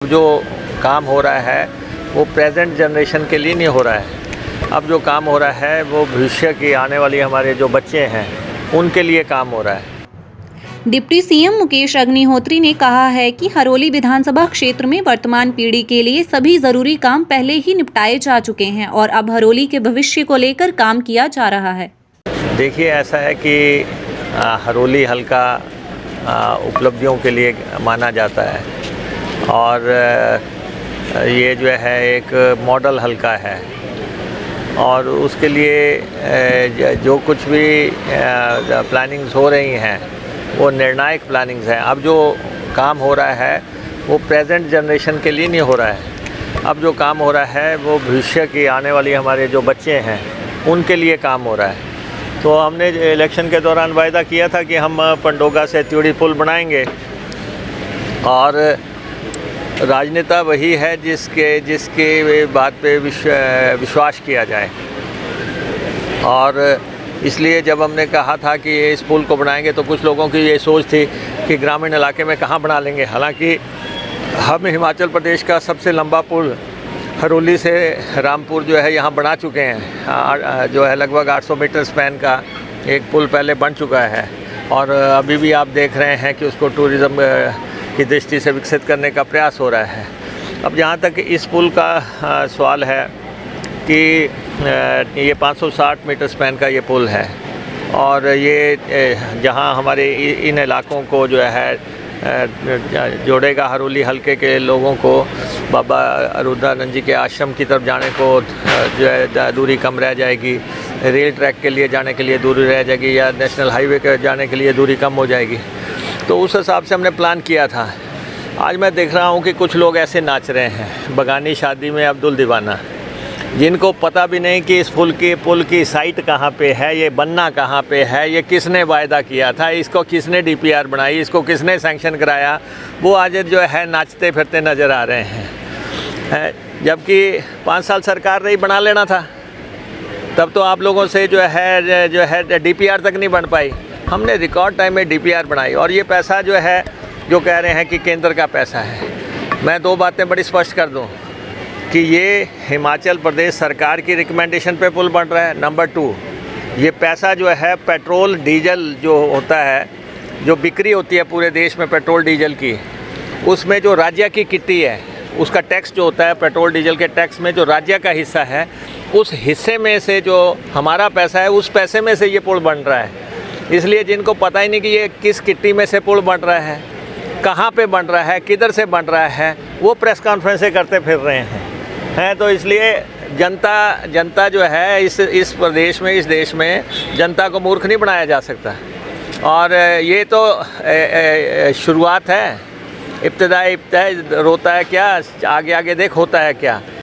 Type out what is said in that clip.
जो काम हो रहा है वो प्रेजेंट जनरेशन के लिए नहीं हो रहा है। अब जो काम हो रहा है वो भविष्य की आने वाली हमारे जो बच्चे हैं उनके लिए काम हो रहा है। डिप्टी सीएम मुकेश अग्निहोत्री ने कहा है कि हरोली विधानसभा क्षेत्र में वर्तमान पीढ़ी के लिए सभी जरूरी काम पहले ही निपटाए जा चुके हैं और अब हरोली के भविष्य को लेकर काम किया जा रहा है। देखिए, ऐसा है कि हरोली हल्का उपलब्धियों के लिए माना जाता है और ये जो है एक मॉडल हल्का है और उसके लिए जो कुछ भी प्लानिंग्स हो रही हैं वो निर्णायक प्लानिंग्स हैं। अब जो काम हो रहा है वो प्रेजेंट जनरेशन के लिए नहीं हो रहा है। अब जो काम हो रहा है वो भविष्य की आने वाली हमारे जो बच्चे हैं उनके लिए काम हो रहा है। तो हमने इलेक्शन के दौरान वायदा किया था कि हम पंडोगा से त्यूड़ी पुल बनाएंगे और राजनेता वही है जिसके बात पे विश्वास किया जाए। और इसलिए जब हमने कहा था कि इस पुल को बनाएंगे तो कुछ लोगों की ये सोच थी कि ग्रामीण इलाके में कहाँ बना लेंगे। हालांकि हम हिमाचल प्रदेश का सबसे लंबा पुल हरोली से रामपुर जो है यहाँ बना चुके हैं। जो है लगभग 800 मीटर स्पैन का एक पुल पहले बन चुका है और अभी भी आप देख रहे हैं कि उसको टूरिज़्म की दृष्टि से विकसित करने का प्रयास हो रहा है। अब जहाँ तक इस पुल का सवाल है कि ये 560 मीटर स्पैन का ये पुल है और ये जहाँ हमारे इन इलाकों को जो है जोड़ेगा, हरोली हल्के के लोगों को बाबा अरुणानंद जी के आश्रम की तरफ जाने को जो है दूरी कम रह जाएगी, रेल ट्रैक के लिए जाने के लिए दूरी रह जाएगी या नेशनल हाईवे के जाने के लिए दूरी कम हो जाएगी। तो उस हिसाब से हमने प्लान किया था। आज मैं देख रहा हूँ कि कुछ लोग ऐसे नाच रहे हैं, बगानी शादी में अब्दुल दीवाना, जिनको पता भी नहीं कि इस पुल की साइट कहाँ पे है, ये बनना कहाँ पे है, ये किसने वायदा किया था, इसको किसने डीपीआर बनाई, इसको किसने सैंक्शन कराया, वो आज जो है नाचते फिरते नज़र आ रहे हैं। जबकि 5 साल सरकार रही, बना लेना था। तब तो आप लोगों से जो है डीपीआर तक नहीं बन पाई। हमने रिकॉर्ड टाइम में डीपीआर बनाई और ये पैसा जो है जो कह रहे हैं कि केंद्र का पैसा है। मैं 2 बातें बड़ी स्पष्ट कर दूं कि ये हिमाचल प्रदेश सरकार की रिकमेंडेशन पे पुल बन रहा है। नंबर 2, ये पैसा जो है पेट्रोल डीजल जो होता है, जो बिक्री होती है पूरे देश में पेट्रोल डीजल की, उसमें जो राज्य की किट्टी है उसका टैक्स जो होता है, पेट्रोल डीजल के टैक्स में जो राज्य का हिस्सा है उस हिस्से में से जो हमारा पैसा है उस पैसे में से ये पुल बन रहा है। इसलिए जिनको पता ही नहीं कि ये किस किट्टी में से पुल बन रहा है, कहाँ पे बन रहा है, किधर से बन रहा है, वो प्रेस कॉन्फ्रेंसें करते फिर रहे हैं। तो इसलिए जनता जो है इस प्रदेश में, इस देश में जनता को मूर्ख नहीं बनाया जा सकता। और ये तो शुरुआत है, इब्तिदा रोता है क्या, आगे आगे देख होता है क्या।